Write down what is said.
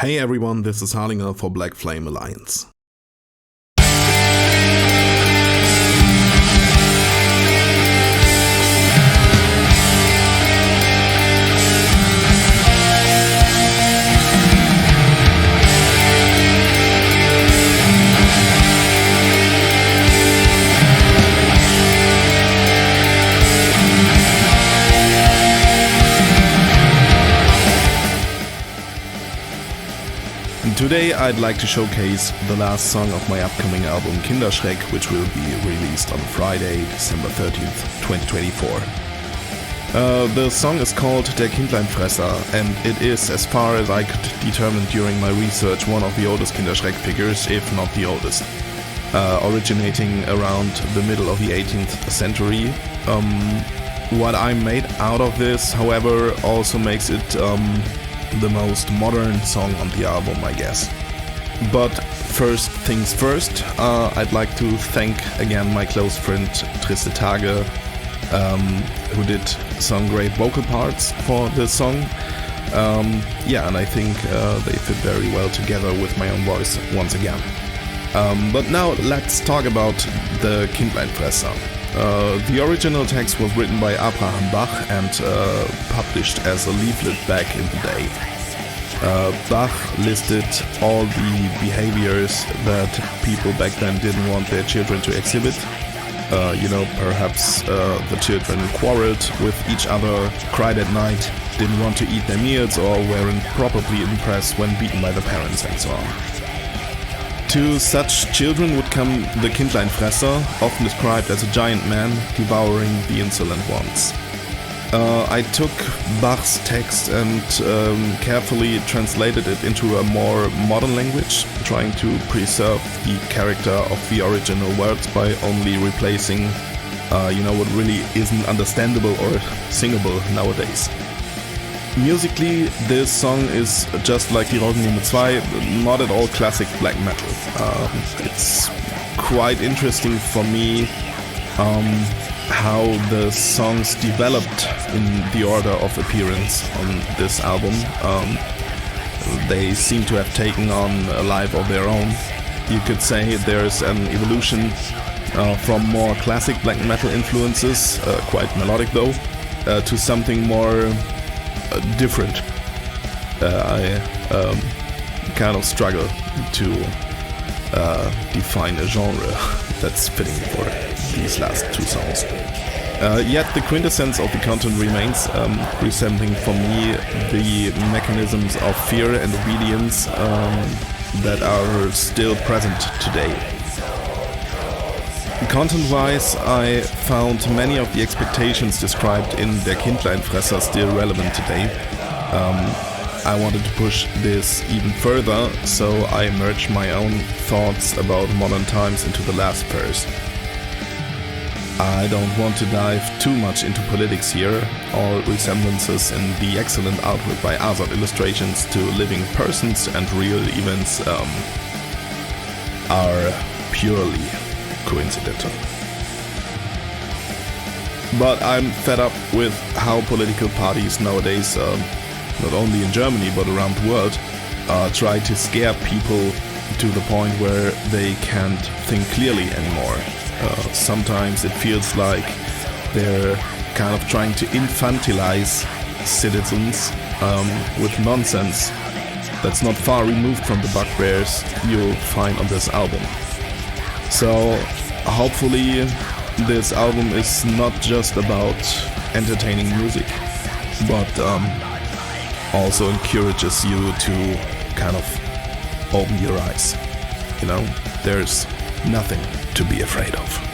Hey everyone, this is Harlinger for Black Flame Alliance. Today I'd like to showcase the last song of my upcoming album Kinderschreck, which will be released on Friday, December 13th, 2024. The song is called Der Kindleinfresser, and it is, as far as I could determine during my research, one of the oldest Kinderschreck figures, if not the oldest. Originating around the middle of the 18th century. What I made out of this, however, also makes it the most modern song on the album, I guess. But first things first, I'd like to thank again my close friend Triste Tage, who did some great vocal parts for this song. And I think they fit very well together with my own voice once again. But now let's talk about the Kindleinfresser. The original text was written by Abraham Bach and published as a leaflet back in the day. Bach listed all the behaviors that people back then didn't want their children to exhibit. Perhaps the children quarreled with each other, cried at night, didn't want to eat their meals, or weren't properly impressed when beaten by the parents, and so on. To such children would come the Kindleinfresser, often described as a giant man devouring the insolent ones. I took Bach's text and carefully translated it into a more modern language, trying to preserve the character of the original words by only replacing, what really isn't understandable or singable nowadays. Musically, this song is just like Die Rosen Nummer 2, not at all classic black metal. It's quite interesting for me how the songs developed in the order of appearance on this album. They seem to have taken on a life of their own. You could say there's an evolution from more classic black metal influences, quite melodic though, to something more different. I kind of struggle to define a genre that's fitting for these last two songs. Yet the quintessence of the content remains, resembling for me the mechanisms of fear and obedience that are still present today. Content-wise, I found many of the expectations described in Der Kindleinfresser still relevant today. I wanted to push this even further, so I merged my own thoughts about modern times into the last verse. I don't want to dive too much into politics here. All resemblances in the excellent artwork by Azoth illustrations to living persons and real events are purely coincidental. But I'm fed up with how political parties nowadays, not only in Germany but around the world, try to scare people to the point where they can't think clearly anymore. Sometimes it feels like they're kind of trying to infantilize citizens with nonsense that's not far removed from the bugbears you'll find on this album. So hopefully this album is not just about entertaining music, but also encourages you to kind of open your eyes. There's nothing to be afraid of.